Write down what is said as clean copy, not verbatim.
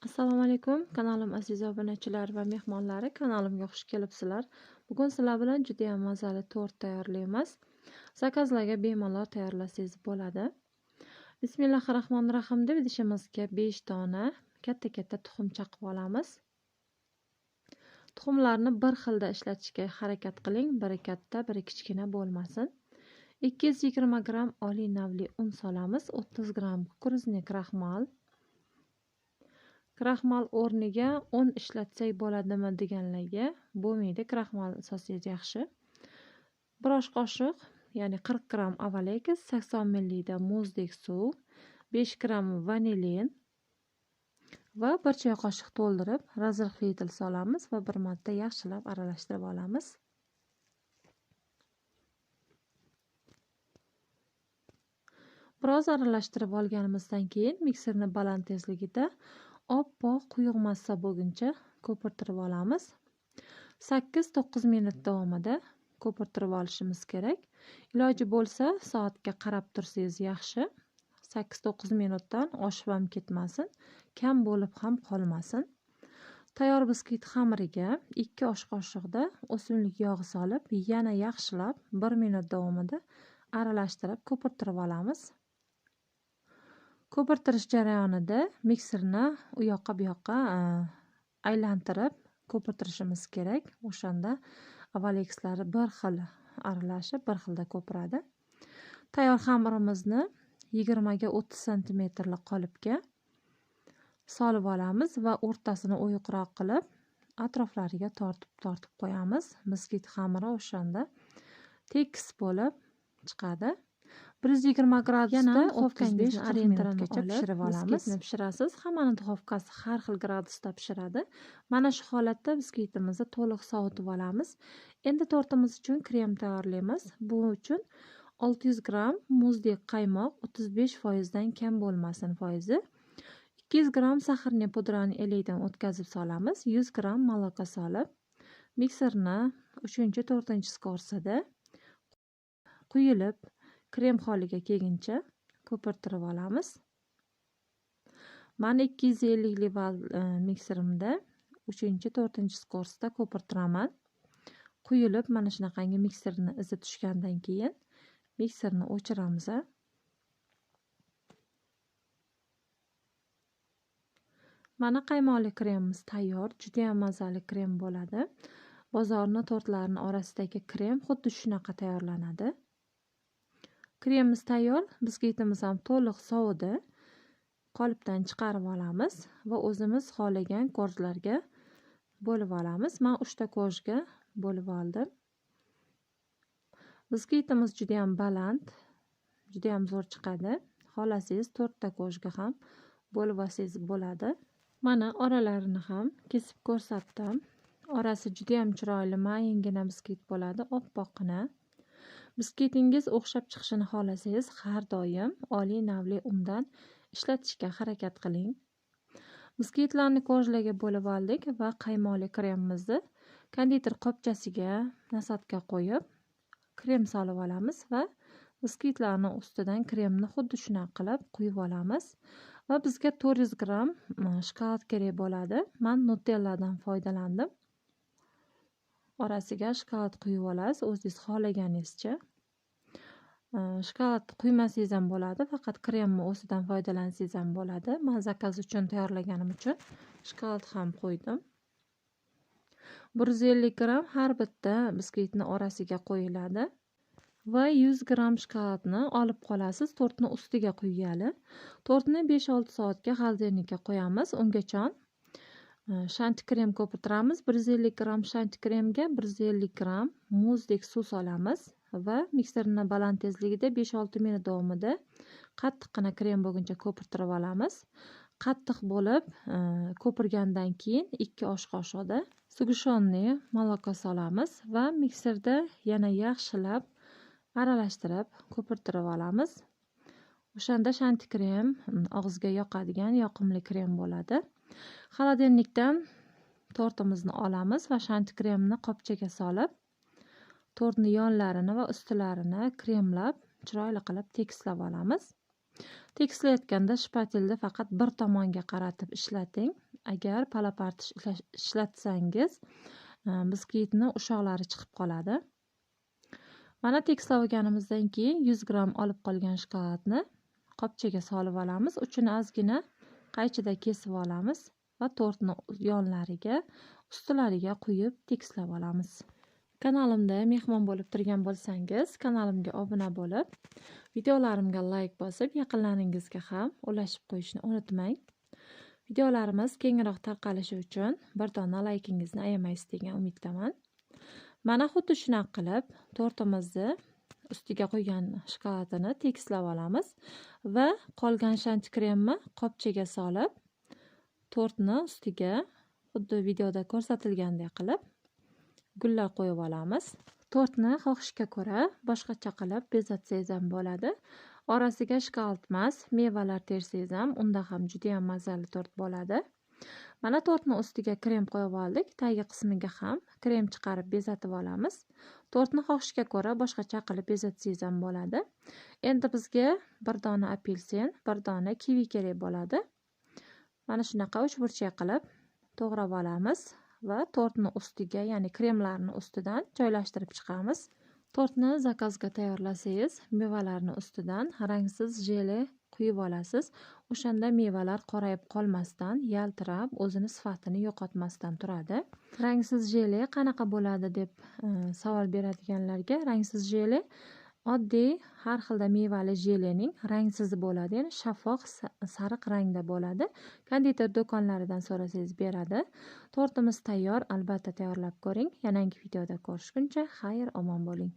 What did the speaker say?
Assalomu alaykum, kanalim aziz obunachilari va mehmonlari, kanalimga xush kelibsizlar. Bugun sizlar bilan juda ham mazali tort tayyorlaymiz. Zakazlarga bemalol tayyorlasangiz bo'ladi. Bismillahirrohmanirrohim deb idishimizga 5 dona katta tuxum chaqib olamiz. Tuxumlarni bir xilda ishlatishga harakat qiling, biri katta, biri kichkina bo'lmasin. 220 gram oliy navli un solamiz, 30 gram kukuruznik kraxmal. Kraxmal o'rniga un ishlatsak bo'ladimi deganlarga bo'lmaydi, kraxmal solsangiz yaxshi. 1 osh qoshiq, ya'ni 40 gram avalekiz, 80 ml da muzdek suv, 5 gram vanilin va 1 choy qoshiq to'ldirib razrixlitel solamiz va bir marta yaxshilab aralashtirib olamiz. Biroz aralashtirib olganimizdan keyin mikserni baland tezligida oppoq quyuq massa bo'lguncha ko'pirtirib olamiz. 8-9 minut davomida ko'pirtirib olishimiz kerak. Iloji bo'lsa soatga qarab tursangiz yaxshi. 8-9 minutdan oshib ham ketmasin, kam bo'lib ham qolmasin. Tayyor biskvit xamiriga 2 osh qoshiqda o'simlik yog'i solib, yana yaxshilab 1 minut davomida aralashtirib ko'pirtirib olamiz. Ko'pirtirish jarayonida mikserni u yoqqa bu yoqqa aylantirib ko'pirtirishimiz kerak. O'shanda avalekislari bir xil aralashib, bir xilda ko'piradi. Tayyor xamirimizni 20 ga 30 cm qolipga solib olamiz va o'rtasini o'yiqroq qilib, atroflariga tortib qo'yamiz. Biskvit xamiri o'shanda tekis bo'lib chiqadi. 120 gradusda 35-40 minutgacha pishirib olamiz. Biskvitni pishirasiz. Hammaning duxovkasi har xil gradusda pishiradi. Mana shu holatda biskvitimizni to'liq sovutib olamiz. Endi tortimiz uchun krem tayyorlaymiz. Bu uchun 600 gram muzdek qaymoq, 35% dan kam bo'lmasin foizi. 200 gram saxarni pudrani elakdan o'tkazib solamiz. 100 gram молоко solib, mikserni 3-4 skorsada quyilib krem holiga kelguncha ko'pirtirib olamiz. Men 250 li val mikserimda 3-4 skorsda ko'pirtiraman. Quyilib mana shunaqangi mikserni izi tushgandan keyin mikserni o'chiramiz. Mana qaymoqli kremimiz tayyor, juda ham mazali krem bo'ladi. Bozorning tortlarini orasidagi krem xuddi shunaqa tayyorlanadi. Kremimiz tayyor, biskvitimiz ham to'liq sovidi. Qolipdan chiqarib olamiz va o'zimiz xohlagan korjlarga bo'lib olamiz. Men 3 ta korjga bo'lib oldim. Biskvitimiz juda ham baland, juda ham zo'r chiqadi. Xohlasangiz 4 ta korjga ham bo'lib olsangiz bo'ladi. Mana oralarini ham kesib ko'rsatdim. Orasi juda ham chiroyli, mayingina biskvit bo'ladi, oppoqqina. Biskvitingiz o'xshab chiqishini xohlasangiz, har doim oliy navli undan ishlatishga harakat qiling. Biskvitlarni korjlarga bo'lib oldik va qaymoqli kremimizni konditer qopchasiga nasatga qo'yib, krem solib olamiz va biskvitlarning ustidan kremni xuddi shunaqa qilib quyib olamiz. Va bizga 400 gram shokolad kerak bo'ladi. Men Nutelladan foydalandim. Orasiga shokolad quyib olasiz, o'zingiz xohlaganingizcha. Shokolad quymasangiz ham bo'ladi, faqat kremni o'zidan foydalansangiz ham bo'ladi. Men zakaz uchun tayyorlaganim uchun shokolad ham qo'ydim. 150 gram har bitta biskvitni orasiga qo'yiladi va 100 gram shokoladni olib qolasiz tortning ustiga quygali. Tortni 5-6 soatga xolodilnikka qo'yamiz. Ungacha shanti krem ko'pirtiramiz. 150 gram shanti kremga 150 gram muzdek suv solamiz va mikserni baland tezligida 5-6 minut davomida qattiqqina krem bo'lguncha ko'pirtirib olamiz. Qattiq bo'lib ko'pirgandan keyin 2 osh qoshiqda sug'ishonni молоко solamiz va mikserda yana yaxshilab aralashtirib ko'pirtirib olamiz. O'shanda shanti krem og'izga yoqadigan yoqimli krem bo'ladi. Xolodilnikdan tortimizni olamiz va shanti kremni qopchaga solib, tortning yonlarini va ustilarini kremlab, chiroyli qilib tekislab olamiz. Tekislayotganda shpatelda faqat bir tomonga qaratib ishlating. agar palapartish ishlatsangiz biskvitni ushoqlari chiqib qoladi. Mana tekslab olganimizdan keyin 100 gramm olib qolgan shokoladni qopchaga solib olamiz. Uchini ozgina qaychida kesib olamiz va tortni yonlariga, ustilariga quyib tekslab olamiz. Kanalimda mehmon bo'lib turgan bo'lsangiz, kanalimga obuna bo'lib, videolarimga like bosib, yaqinlaringizga ham ulashib qo'yishni unutmang. Videolarimiz kengroq tarqalishi uchun bir dona like'ingizni ayamaysiz degan umiddaman. Mana xuddi shunaqa qilib tortimizni ustiga qo'ygan shokoladini tekslab olamiz va qolgan shanti kremni qopchaga solib, tortni ustiga xuddi videoda ko'rsatilgandek qilib gullar qo'yib olamiz. Tortni xohishga ko'ra boshqacha qilib bezatsangiz ham bo'ladi. Orasiga shokolad emas, mevalar tersangiz ham unda ham juda ham mazali tort bo'ladi. Mana tortni ustiga krem qo'yib oldik. Tagi qismiga ham krem chiqarib bezatib olamiz. Tortni xohishga ko'ra boshqacha qilib bezatsangiz ham bo'ladi. Endi bizga bir dona apelsin, bir dona kivi kerak bo'ladi. Mana shunaqa uchburchak qilib to'g'rab olamiz va tortni ustiga, ya'ni kremlarni ustidan joylashtirib chiqamiz. Tortni zakazga tayyorlasangiz, mevalarni ustidan rangsiz jele quyib olasiz. O'shanda mevalar qorayib qolmasdan, yaltirab, o'zini sifatini yo'qotmasdan turadi. Rangsiz jele qanaqa bo'ladi deb savol beradiganlarga, rangsiz jele oddiy har xilda mevali jelening rangsizi bo'ladi, ya'ni shaffof sariq rangda bo'ladi. Konditer do'konlaridan so'rasangiz beradi. Tortimiz tayyor, albatta tayyorlab ko'ring. Yangi videoda ko'rishguncha xayr omon bo'ling.